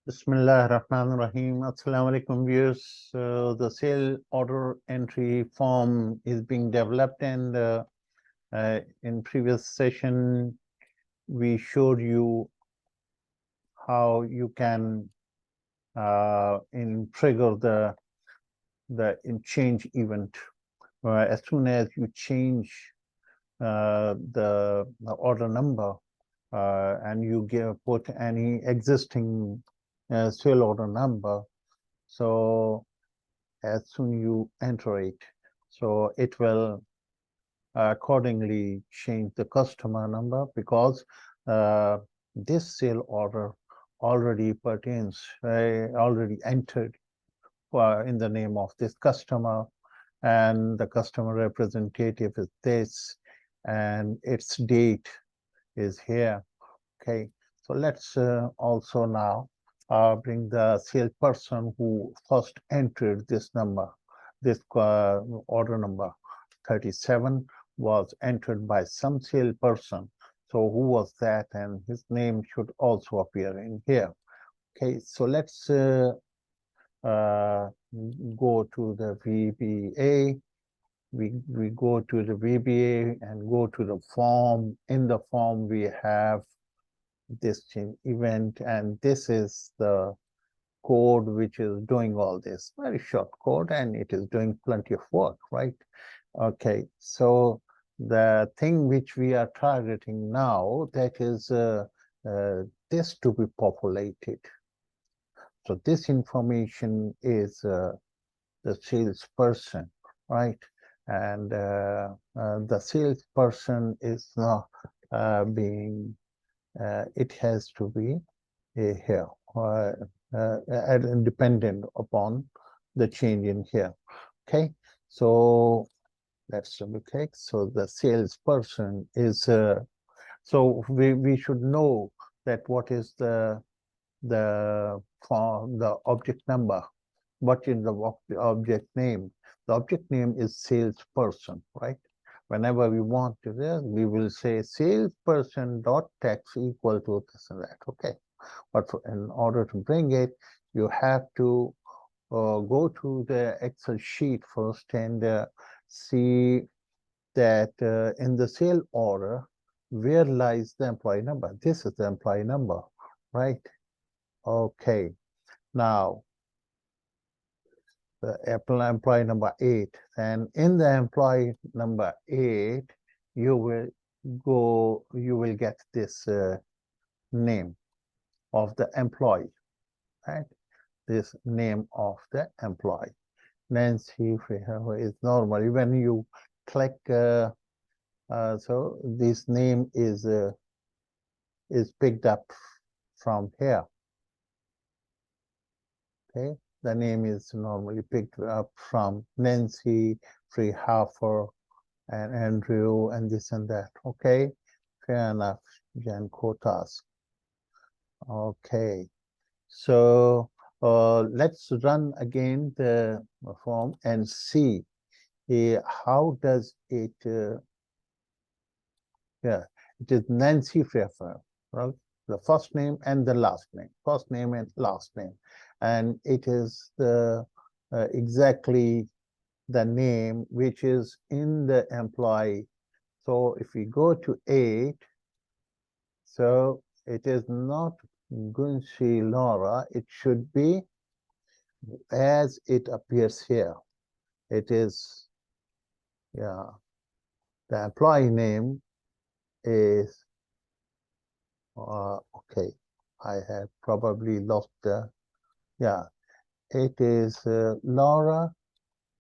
Bismillah Rahman Rahim. Assalamu alaikum viewers. The sale order entry form is being developed, and in previous session we showed you how you can trigger the change event as soon as you change the order number and you put any existing sale order number. So as soon you enter it, so it will accordingly change the customer number, because this sale order already pertains, already entered in the name of this customer, and the customer representative is this, and its date is here. Okay, so let's also now bring the salesperson who first entered this number. This order number 37 was entered by some salesperson. So who was that? And his name should also appear in here. Okay, so let's go to the VBA. We go to the VBA and go to the form. In the form, we have this change event, and this is the code which is doing all this. Very short code, and it is doing plenty of work, right? Okay, so the thing which we are targeting now, that is this to be populated. So this information is the salesperson, right? And the salesperson is not being, it has to be here, dependent upon the change in here. Okay, so let's okay. So the salesperson is, so we should know that what is the object number. What is the object name? The object name is salesperson, right? Whenever we want to this, we will say salesperson dot text equal to this and that. Okay, but in order to bring it, you have to go to the Excel sheet first and see that in the sale order, where lies the employee number? This is the employee number, right? Okay, now the employee number 8, and in the employee number 8, you will get this name of the employee, right? This name of the employee. Nancy is normally when you click, so this name is picked up from here. Okay, the name is normally picked up from Nancy, Freehofer, and Andrew, and this and that. Okay, fair enough, Jan Kotas. Okay, so let's run again the form and see how does it. Yeah, it is Nancy Freehofer, right? The first name and the last name, first name and last name, and it is the exactly the name which is in the employee. So if we go to 8, so it is not Gunshi Laura, it should be as it appears here. It is, yeah, the employee name is, okay, I have probably lost the, yeah, it is Laura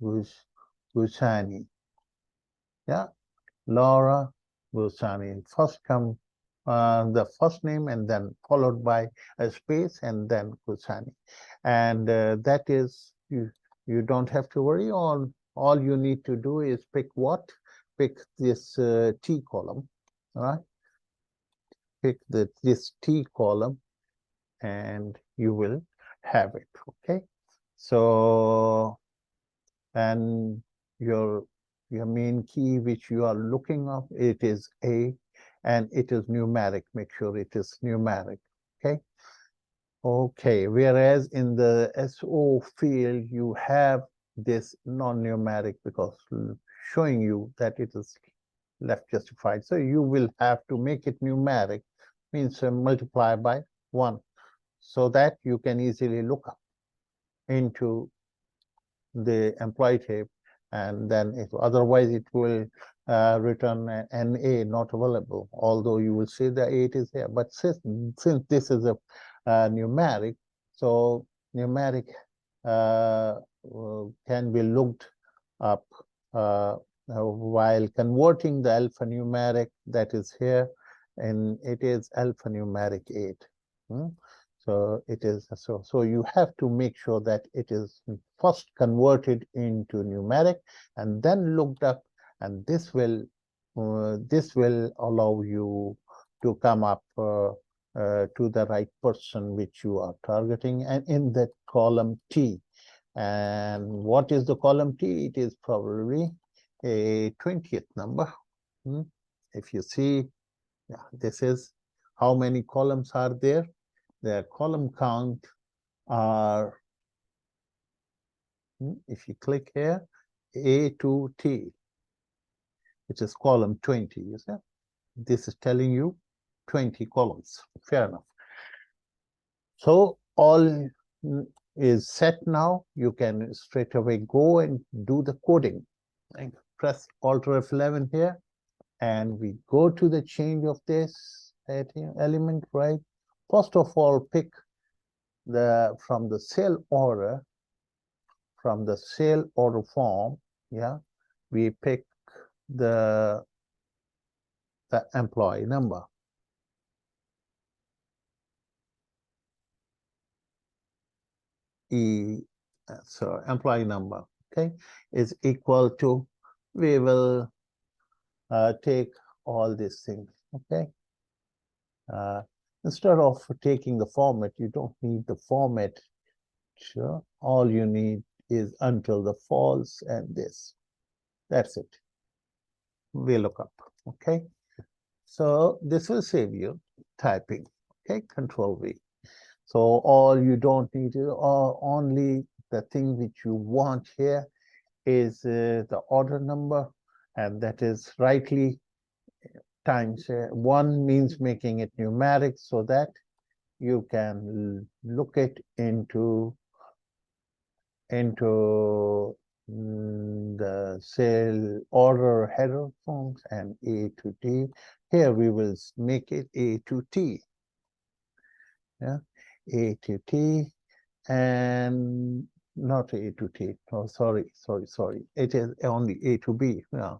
Gusani. Yeah, Laura Gusani. First come the first name, and then followed by a space, and then Gusani. And that is, you don't have to worry. All you need to do is pick what? Pick this T column, all right? Pick this T column, and you will have it. Okay, so and your main key which you are looking up, it is A, and it is numeric. Make sure it is numeric. Okay, Okay, whereas in the SO field, you have this non-numeric because showing you that it is left justified. So you will have to make it numeric, means multiply by 1, so that you can easily look up into the employee table, and then if otherwise it will return an NA not available, although you will see the 8 is here. But since this is a numeric, so numeric can be looked up while converting the alphanumeric that is here, and it is alphanumeric 8. So it is so you have to make sure that it is first converted into numeric and then looked up, and this will allow you to come up to the right person which you are targeting, and in that column T. And what is the column T? It is probably a 20th number. If you see, yeah, this is how many columns are there. The column count are, if you click here, A to T, which is column 20. You see, this is telling you 20 columns. Fair enough. So all is set now. You can straight away go and do the coding. Press Alt F11 here, and we go to the change of this element, right? First of all, pick from the sale order form, yeah, we pick the employee number. So employee number, okay, is equal to, we will take all these things, okay. Instead of taking the format, you don't need the format. Sure, all you need is until the false and this. That's it. Vlookup. Okay. So this will save you typing. Okay, Control V. So all you don't need to, only the thing which you want here is the order number, and that is rightly times 1 means making it numeric so that you can look it into the sale order header forms and A to T. Here we will make it A to T. Yeah, A to T, and not A to T. Oh, sorry. It is only A to B. Yeah,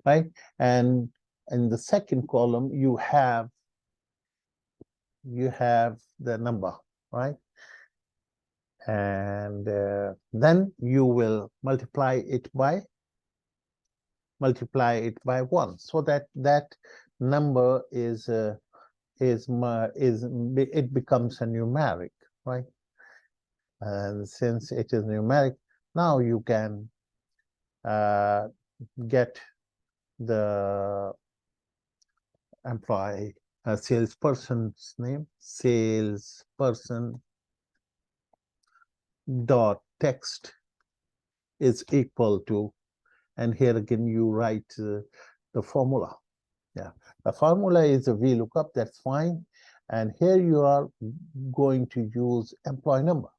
right. And in the second column, you have the number, right? And then you will multiply it by 1, so that number it becomes a numeric, right? And since it is numeric, now you can get the employee salesperson's name, salesperson dot text is equal to, and here again you write the formula. Yeah, the formula is a VLOOKUP, that's fine. And here you are going to use employee number.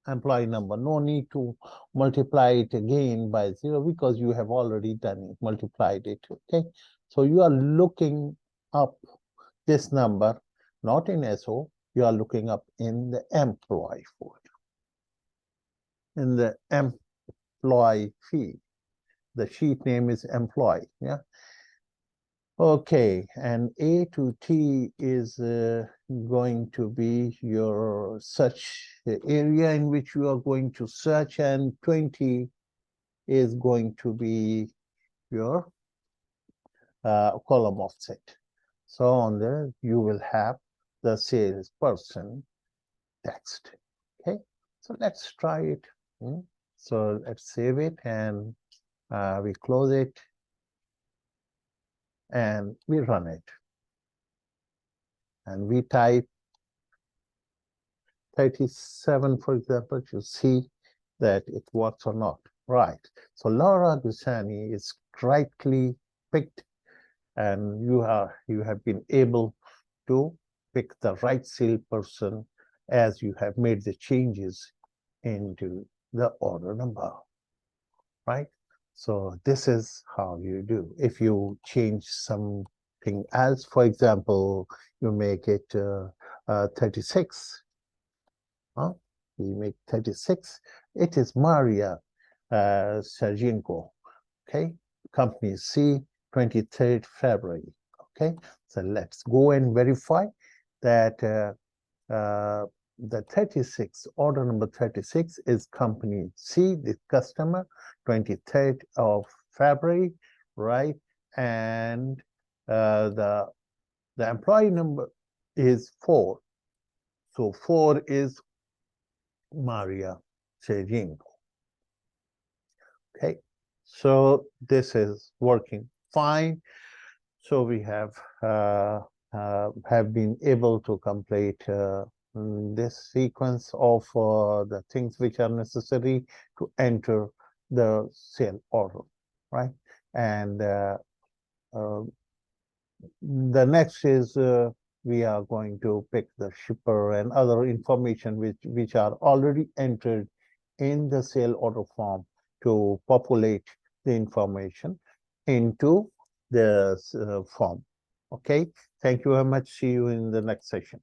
No need to multiply it again by 0 because you have already done it, multiplied it. Okay, so you are looking up this number, not in SO, you are looking up in the employee field, in the employee field. The sheet name is employee. Yeah. Okay, and A to T is going to be your search area in which you are going to search, and 20 is going to be your column offset. So on there, you will have the salesperson text. Okay, so let's try it. So let's save it, and we close it, and we run it, and we type 37, for example, to see that it works or not. Right. So Laura Gusani is rightly picked, and you have been able to pick the right salesperson as you have made the changes into the order number, right? So this is how you do. If you change something else, for example, you make it 36, huh? You make 36, it is Maria Sergenko, okay? Company C, 23rd February, okay? So let's go and verify that the 36, order number 36 is company C, the customer, 23rd of February, right? And the employee number is 4. So 4 is Maria Sergenko. Okay, so this is working fine. So we have been able to complete this sequence of the things which are necessary to enter the sale order, right? And the next is we are going to pick the shipper and other information which are already entered in the sale order form to populate the information into the form. Okay, thank you very much. See you in the next session.